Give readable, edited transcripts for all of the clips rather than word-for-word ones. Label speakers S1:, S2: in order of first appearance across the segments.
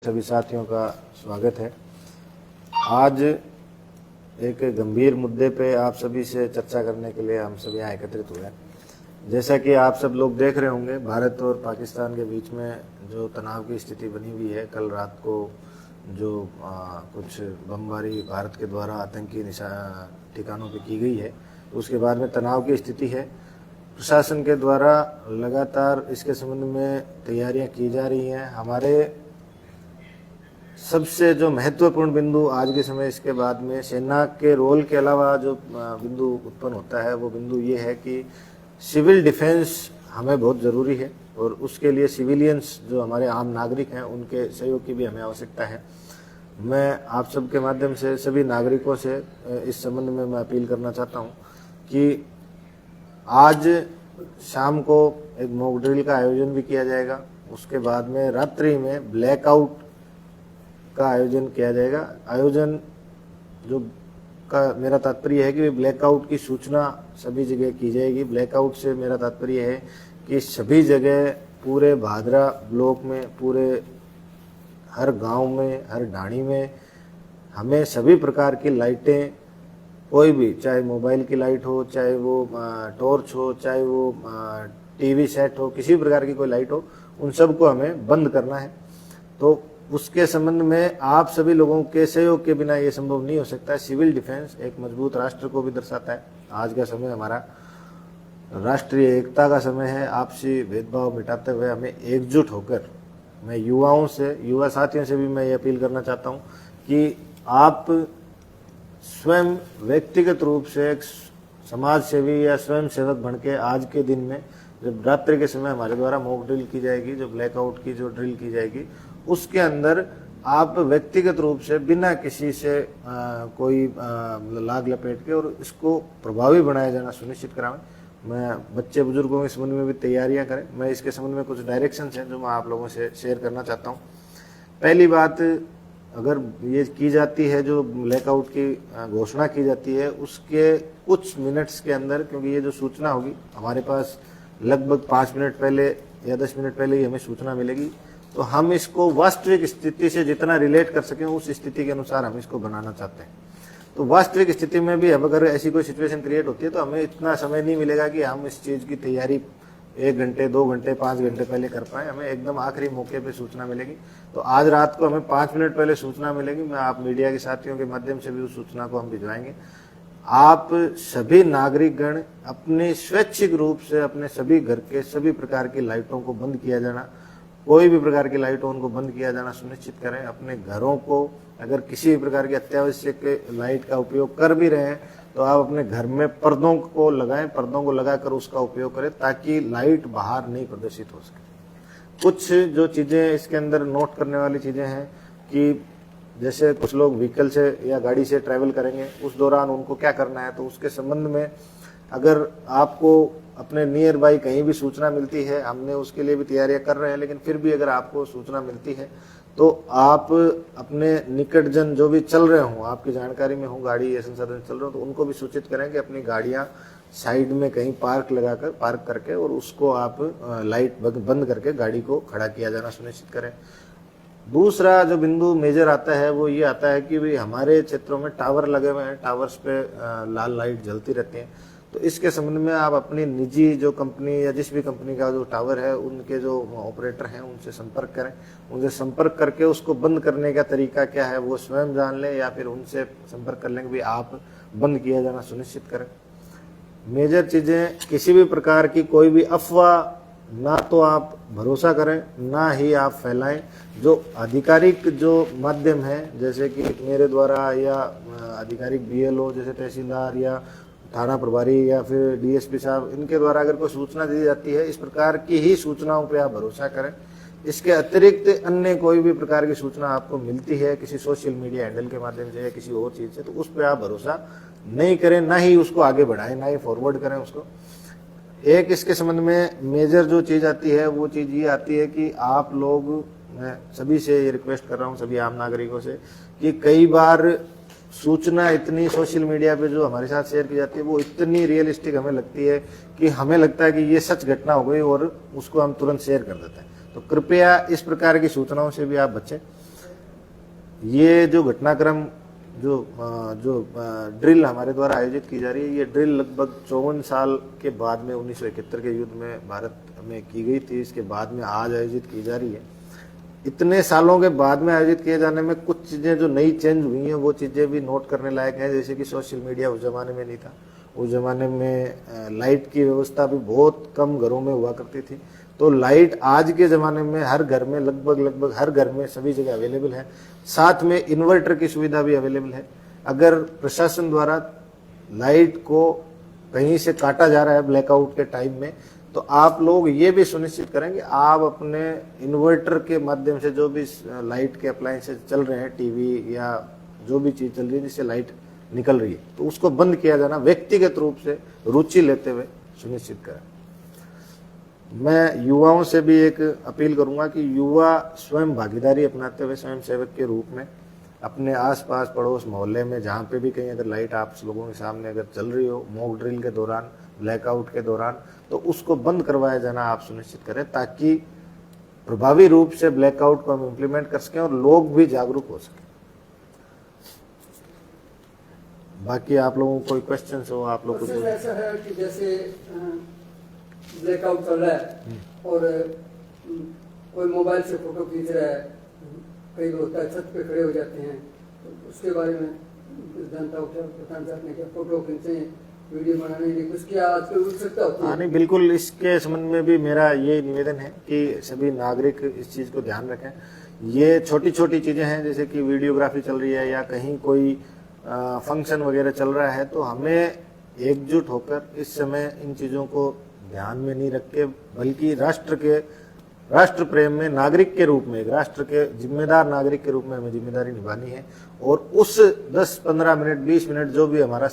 S1: सभी साथियों का स्वागत है। आज एक गंभीर मुद्दे पे आप सभी से चर्चा करने के लिए हम सब यहाँ एकत्रित हुए हैं। जैसा कि आप सब लोग देख रहे होंगे, भारत और पाकिस्तान के बीच में जो तनाव की स्थिति बनी हुई है, कल रात को जो कुछ बमबारी भारत के द्वारा आतंकी ठिकानों पे की गई है, उसके बाद में तनाव की स्थिति है। प्रशासन के द्वारा लगातार इसके संबंध में तैयारियां की जा रही हैं। हमारे सबसे जो महत्वपूर्ण बिंदु आज के समय इसके बाद में सेना के रोल के अलावा जो बिंदु उत्पन्न होता है, वो बिंदु ये है कि सिविल डिफेंस हमें बहुत ज़रूरी है और उसके लिए सिविलियंस जो हमारे आम नागरिक हैं उनके सहयोग की भी हमें आवश्यकता है। मैं आप सबके माध्यम से सभी नागरिकों से इस संबंध में मैं अपील करना चाहता हूँ कि आज शाम को एक मॉक ड्रिल का आयोजन भी किया जाएगा। उसके बाद में रात्रि में ब्लैकआउट का आयोजन किया जाएगा। आयोजन जो का मेरा तात्पर्य है कि ब्लैकआउट की सूचना सभी जगह की जाएगी। ब्लैकआउट से मेरा तात्पर्य है कि सभी जगह पूरे भादरा ब्लॉक में, पूरे हर गांव में, हर ढाणी में हमें सभी प्रकार की लाइटें, कोई भी, चाहे मोबाइल की लाइट हो, चाहे वो टॉर्च हो, चाहे वो टीवी सेट हो, किसी प्रकार की कोई लाइट हो, उन सबको हमें बंद करना है। तो उसके संबंध में आप सभी लोगों के सहयोग के बिना ये संभव नहीं हो सकता है। सिविल डिफेंस एक मजबूत राष्ट्र को भी दर्शाता है। आज का समय हमारा राष्ट्रीय एकता का समय है। आपसी भेदभाव मिटाते हुए हमें एकजुट होकर, मैं युवाओं से, युवा साथियों से भी मैं ये अपील करना चाहता हूँ कि आप स्वयं व्यक्तिगत रूप से एक समाज सेवी या स्वयं सेवक बन के आज के दिन में, जब रात्रि के समय हमारे द्वारा मॉक ड्रिल की जाएगी, जो ब्लैकआउट की जो ड्रिल की जाएगी, उसके अंदर आप व्यक्तिगत रूप से बिना किसी से कोई लाग लपेट के और इसको प्रभावी बनाया जाना सुनिश्चित कराएं। मैं बच्चे बुजुर्गों के संबंध में भी तैयारियां करें। मैं इसके संबंध में कुछ डायरेक्शंस हैं जो मैं आप लोगों से शेयर करना चाहता हूं। पहली बात, अगर ये की जाती है, जो ब्लैकआउट की घोषणा की जाती है, उसके कुछ मिनट्स के अंदर, क्योंकि ये जो सूचना होगी हमारे पास लगभग 5 मिनट पहले या 10 मिनट पहले ही हमें सूचना मिलेगी, तो हम इसको वास्तविक स्थिति से जितना रिलेट कर सकें उस स्थिति के अनुसार हम इसको बनाना चाहते हैं। तो वास्तविक स्थिति में भी अब अगर ऐसी कोई सिचुएशन क्रिएट होती है तो हमें इतना समय नहीं मिलेगा कि हम इस चीज़ की तैयारी 1 घंटे, 2 घंटे, 5 घंटे पहले कर पाए। हमें एकदम आखिरी मौके पे सूचना मिलेगी। तो आज रात को हमें 5 मिनट पहले सूचना मिलेगी। मैं आप मीडिया के साथियों के माध्यम से भी उस सूचना को हम भिजवाएंगे। आप सभी नागरिकगण अपने स्वैच्छिक रूप से अपने सभी घर के सभी प्रकार की लाइटों को बंद किया जाना, कोई भी प्रकार की लाइट हो उनको बंद किया जाना सुनिश्चित करें। अपने घरों को, अगर किसी भी प्रकार की अत्यावश्यक लाइट का उपयोग कर भी रहे हैं तो आप अपने घर में पर्दों को लगाएं, पर्दों को लगाकर उसका उपयोग करें ताकि लाइट बाहर नहीं प्रदर्शित हो सके। कुछ जो चीज़ें इसके अंदर नोट करने वाली चीज़ें हैं कि जैसे कुछ लोग व्हीकल से या गाड़ी से ट्रैवल करेंगे, उस दौरान उनको क्या करना है, तो उसके संबंध में अगर आपको अपने नियर बाई कहीं भी सूचना मिलती है, हमने उसके लिए भी तैयारियां कर रहे हैं, लेकिन फिर भी अगर आपको सूचना मिलती है तो आप अपने निकटजन जो भी चल रहे हों, आपकी जानकारी में हो, गाड़ी या संसाधन चल रहे हो, तो उनको भी सूचित करें कि अपनी गाड़ियां साइड में कहीं पार्क करके और उसको आप लाइट बंद करके गाड़ी को खड़ा किया जाना सुनिश्चित करें। दूसरा जो बिंदु मेजर आता है वो ये आता है कि भाई हमारे क्षेत्रों में टावर लगे हुए हैं, टावर्स पे लाल लाइट जलती रहती हैं। तो इसके संबंध में आप अपनी निजी जो कंपनी या जिस भी कंपनी का जो टावर है, उनके जो ऑपरेटर हैं उनसे संपर्क करें। उनसे संपर्क करके उसको बंद करने का तरीका क्या है वो स्वयं जान लें, या फिर उनसे संपर्क कर लेंगे भी आप बंद किया जाना सुनिश्चित करें। मेजर चीज़ें, किसी भी प्रकार की कोई भी अफवाह ना तो आप भरोसा करें, ना ही आप फैलाएं। जो आधिकारिक जो माध्यम है, जैसे कि मेरे द्वारा या आधिकारिक BLO जैसे तहसीलदार या थाना प्रभारी या फिर DSP साहब, इनके द्वारा अगर कोई सूचना दी जाती है, इस प्रकार की ही सूचनाओं पे आप भरोसा करें। इसके अतिरिक्त अन्य कोई भी प्रकार की सूचना आपको मिलती है किसी सोशल मीडिया हैंडल के माध्यम से या किसी और चीज़ से, तो उस पर आप भरोसा नहीं करें, ना ही उसको आगे बढ़ाएं, ना ही फॉरवर्ड करें उसको। एक इसके संबंध में मेजर जो चीज़ आती है वो चीज़ ये आती है कि आप लोग, मैं सभी से ये रिक्वेस्ट कर रहा हूँ, सभी आम नागरिकों से, कि कई बार सूचना इतनी सोशल मीडिया पे जो हमारे साथ शेयर की जाती है वो इतनी रियलिस्टिक हमें लगती है कि हमें लगता है कि ये सच घटना हो गई और उसको हम तुरंत शेयर कर देते हैं। तो कृपया इस प्रकार की सूचनाओं से भी आप बचें। ये जो घटनाक्रम जो ड्रिल हमारे द्वारा आयोजित की जा रही है, ये ड्रिल लगभग 54 साल के बाद में 1971 के युद्ध में भारत में की गई थी। इसके बाद में आज आयोजित की जा रही है। इतने सालों के बाद में आयोजित किए जाने में कुछ चीज़ें जो नई चेंज हुई हैं वो चीज़ें भी नोट करने लायक हैं। जैसे कि सोशल मीडिया उस ज़माने में नहीं था। उस ज़माने में लाइट की व्यवस्था भी बहुत कम घरों में हुआ करती थी। तो लाइट आज के ज़माने में हर घर में लगभग हर घर में सभी जगह अवेलेबल है। साथ में इन्वर्टर की सुविधा भी अवेलेबल है। अगर प्रशासन द्वारा लाइट को कहीं से काटा जा रहा है ब्लैकआउट के टाइम में, तो आप लोग ये भी सुनिश्चित करें कि आप अपने इन्वर्टर के माध्यम से जो भी लाइट के अप्लायंसेस चल रहे हैं, टीवी या जो भी चीज़ चल रही है जिससे लाइट निकल रही है, तो उसको बंद किया जाना व्यक्तिगत रूप से रुचि लेते हुए सुनिश्चित करें। मैं युवाओं से भी एक अपील करूंगा कि युवा स्वयं भागीदारी अपनाते हुए स्वयं सेवक के रूप में अपने आसपास पड़ोस मोहल्ले में जहाँ पे भी कहीं अगर लाइट आप लोगों के सामने अगर चल रही हो मॉक ड्रिल के दौरान, ब्लैकआउट के दौरान, तो उसको बंद करवाया जाना आप सुनिश्चित करें, ताकि प्रभावी रूप से ब्लैकआउट को हम इम्प्लीमेंट कर सकें और लोग भी जागरूक हो सकें। बाकी आप लोगों को कोई क्वेश्चन हो, आप लोग कुछ
S2: ऐसा है कि जैसे ब्लैकआउट चल रहा है और कोई मोबाइल से फोटो खींच रहा है, कई लोग होता है छत पे खड़े हो जाते हैं, तो उसके बारे में जनता को क्या बताना चाहते हैं? क्या फोटो खींचे, वीडियो बनाने के कुछ क्या आजकल उत्सुकता होती है?
S1: नहीं, बिल्कुल। इसके संबंध में भी मेरा ये निवेदन है कि सभी नागरिक इस चीज़ को ध्यान रखें। ये छोटी छोटी चीज़ें हैं, जैसे कि वीडियोग्राफी चल रही है या कहीं कोई फंक्शन वगैरह चल रहा है, तो हमें एकजुट होकर इस समय इन चीज़ों को ध्यान में नहीं रख के, बल्कि राष्ट्र प्रेम में नागरिक के रूप में, एक राष्ट्र के जिम्मेदार नागरिक के रूप में हमें जिम्मेदारी निभानी है। और उस 10-15 मिनट 20 मिनट जो भी हमारा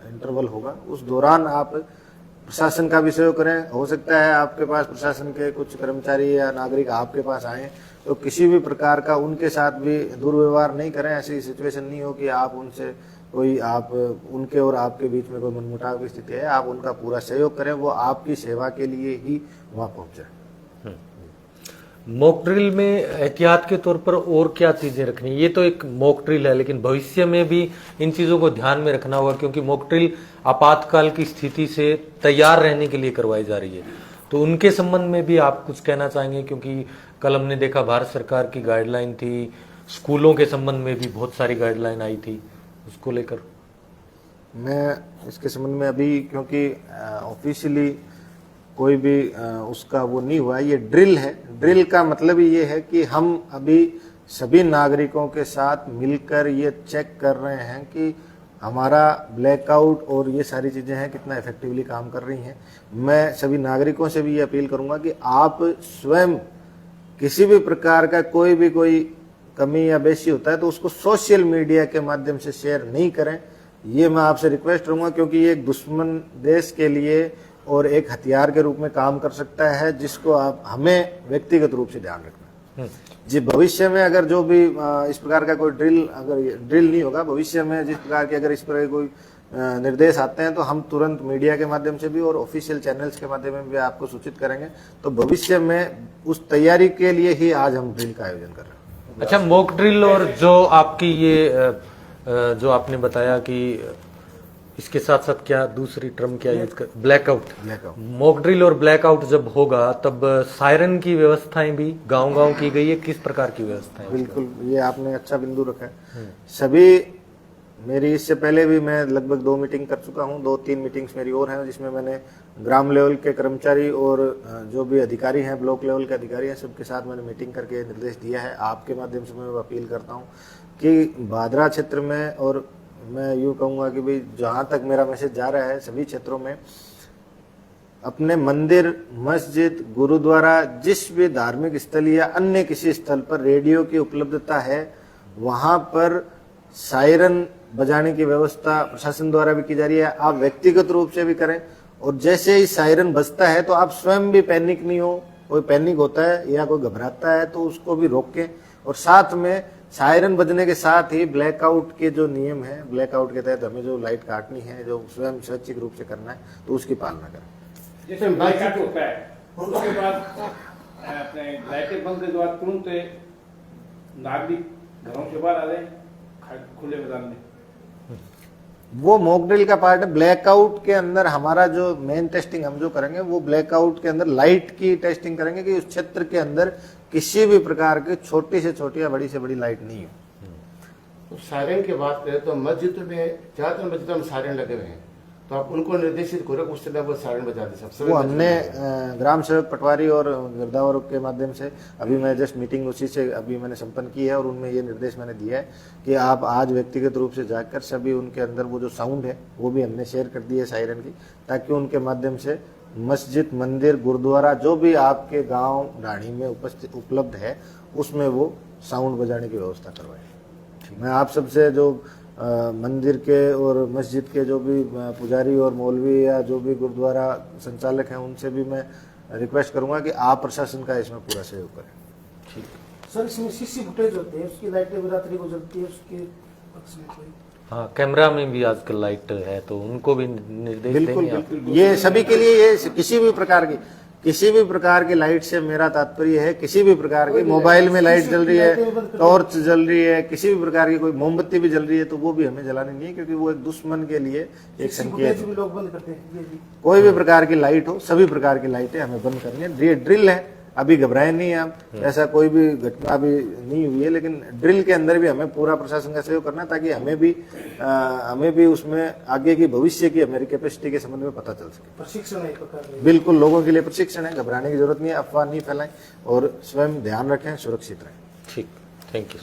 S1: इंटरवल होगा, उस दौरान आप प्रशासन का भी सहयोग करें। हो सकता है आपके पास प्रशासन के कुछ कर्मचारी या नागरिक आपके पास आए, तो किसी भी प्रकार का उनके साथ भी दुर्व्यवहार नहीं करें। ऐसी सिचुएशन नहीं हो कि आप उनसे कोई आप उनके और आपके बीच में कोई मनमुटाव की स्थिति है। आप उनका पूरा सहयोग करें, वो आपकी सेवा के लिए ही वहाँ पहुँचे।
S3: मॉक ड्रिल में एहतियात के तौर पर और क्या चीजें रखनी? ये तो एक मॉक ड्रिल है, लेकिन भविष्य में भी इन चीजों को ध्यान में रखना होगा, क्योंकि मॉक ड्रिल आपातकाल की स्थिति से तैयार रहने के लिए करवाई जा रही है। तो उनके संबंध में भी आप कुछ कहना चाहेंगे? क्योंकि कल हमने देखा भारत सरकार की गाइडलाइन थी, स्कूलों के संबंध में भी बहुत सारी गाइडलाइन आई थी, उसको लेकर
S1: मैं इसके संबंध में अभी, क्योंकि ऑफिशियली कोई भी उसका वो नहीं हुआ, ये ड्रिल है। ड्रिल का मतलब ही ये है कि हम अभी सभी नागरिकों के साथ मिलकर ये चेक कर रहे हैं कि हमारा ब्लैकआउट और ये सारी चीज़ें हैं कितना इफेक्टिवली काम कर रही हैं। मैं सभी नागरिकों से भी ये अपील करूंगा कि आप स्वयं किसी भी प्रकार का कोई कमी या बेशी होता है तो उसको सोशल मीडिया के माध्यम से शेयर नहीं करें। ये मैं आपसे रिक्वेस्ट करूंगा, क्योंकि ये एक दुश्मन देश के लिए और एक हथियार के रूप में काम कर सकता है, जिसको आप हमें व्यक्तिगत रूप से ध्यान रखना है। जी, भविष्य में अगर जो भी इस प्रकार का कोई ड्रिल नहीं होगा, भविष्य में जिस प्रकार के अगर इस प्रकार के कोई निर्देश आते हैं, तो हम तुरंत मीडिया के माध्यम से भी और ऑफिशियल चैनल्स के माध्यम में भी आपको सूचित करेंगे। तो भविष्य में उस तैयारी के लिए ही आज हम ड्रिल का आयोजन कर रहे हैं।
S3: अच्छा, मॉक ड्रिल और जो आपकी ये जो आपने बताया कि इसके साथ साथ क्या दूसरी टर्म क्या यूज कर, ब्लैकआउट, मॉक ड्रिल और ब्लैकआउट जब होगा तब सायरन की व्यवस्थाएं भी गांव-गांव की गई है, किस प्रकार की व्यवस्थाएं?
S1: बिल्कुल, ये आपने अच्छा बिंदु रखा है। सभी मेरी इससे पहले भी मैं लगभग 2 मीटिंग कर चुका हूँ, 2-3 मीटिंग्स मेरी और हैं, जिसमें मैंने ग्राम लेवल के कर्मचारी और जो भी अधिकारी हैं, ब्लॉक लेवल के अधिकारी हैं, सबके साथ मैंने मीटिंग करके निर्देश दिया है। आपके माध्यम से मैं अपील करता हूँ कि भादरा क्षेत्र में, और मैं यूँ कहूँगा कि भाई जहाँ तक मेरा मैसेज जा रहा है, सभी क्षेत्रों में अपने मंदिर, मस्जिद, गुरुद्वारा, जिस भी धार्मिक स्थल या अन्य किसी स्थल पर रेडियो की उपलब्धता है, वहाँ पर सायरन बजाने की व्यवस्था प्रशासन द्वारा भी की जा रही है। आप व्यक्तिगत रूप से भी करें, और जैसे ही सायरन बजता है तो आप स्वयं भी पैनिक नहीं हो। कोई पैनिक होता है या कोई घबराता है तो उसको भी रोकें, और साथ में सायरन बजने के साथ ही ब्लैकआउट के जो नियम है, ब्लैकआउट के तहत हमें जो लाइट काटनी है, जो स्वयं स्वैच्छिक रूप से करना है, तो उसकी पालना करें।
S4: जैसे ब्लैकआउट होता है, उसके बाद अपने लाइटें बंद के बाद तुरंत नागरिक घरों से बाहर आ जाए खुले मैदान में।
S1: वो मॉक ड्रिल का पार्ट है। ब्लैकआउट के अंदर हमारा जो मेन टेस्टिंग हम जो करेंगे वो ब्लैकआउट के अंदर लाइट की टेस्टिंग करेंगे कि उस क्षेत्र के अंदर किसी भी प्रकार की छोटी से छोटी या बड़ी से बड़ी लाइट नहीं हो।
S5: तो सायरन की बात करें तो मस्जिद में ज्यादातर मस्जिदों में सायरन लगे हुए हैं, तो आप उनको निर्देशित करो उस समय वो सायरन बजा दे। सबसे
S1: वो हमने ग्राम सेवक पटवारी और गिरदावर के माध्यम से अभी मैं जस्ट मीटिंग उसी से अभी मैंने संपन्न की है और उनमें ये निर्देश मैंने दिया है कि आप आज व्यक्तिगत रूप से जाकर सभी उनके अंदर वो जो साउंड है वो भी हमने शेयर कर दी है सायरन की, ताकि उनके माध्यम से मस्जिद, मंदिर, गुरुद्वारा जो भी आपके गाँव ढाणी में उपलब्ध है उसमें वो साउंड बजाने की व्यवस्था करवाएं। मैं आप सबसे जो मंदिर के और मस्जिद के जो भी पुजारी और मौलवी या जो भी गुरुद्वारा संचालक हैं उनसे भी मैं रिक्वेस्ट करूंगा कि आप प्रशासन का इसमें पूरा सहयोग करें।
S6: सर इसमें सीसी फुटेज होते हैं, उसकी लाइटें भी रात्रि को जलती है, उसके पक्ष में कोई
S3: हाँ, कैमरा में भी आजकल लाइट है तो उनको भी निर्देश
S1: बिल्कुल
S3: देंगे आप?
S1: बिल्कुल, ये सभी के लिए ये किसी भी प्रकार की लाइट से मेरा तात्पर्य है किसी भी प्रकार की मोबाइल में लाइट जल रही है, टॉर्च जल रही है, किसी भी प्रकार की कोई मोमबत्ती भी जल रही है तो वो भी हमें जलानी नहीं है, क्योंकि वो एक दुश्मन के लिए एक संकेत है।
S6: भी लोग बंद करते हैं।
S1: कोई भी प्रकार की लाइट हो, सभी प्रकार की लाइटें हमें बंद करनी है। ये ड्रिल है, अभी घबराए नहीं आप, ऐसा कोई भी घटना अभी नहीं हुई है, लेकिन ड्रिल के अंदर भी हमें पूरा प्रशासन का सहयोग करना है ताकि हमें भी उसमें आगे की भविष्य की हमारी कैपेसिटी के संबंध में पता चल सके।
S6: प्रशिक्षण है एक प्रकार का।
S1: बिल्कुल, लोगों के लिए प्रशिक्षण है, घबराने की जरूरत नहीं है, अफवाह नहीं फैलाएं और स्वयं ध्यान रखें, सुरक्षित रहें।
S3: ठीक, थैंक यू।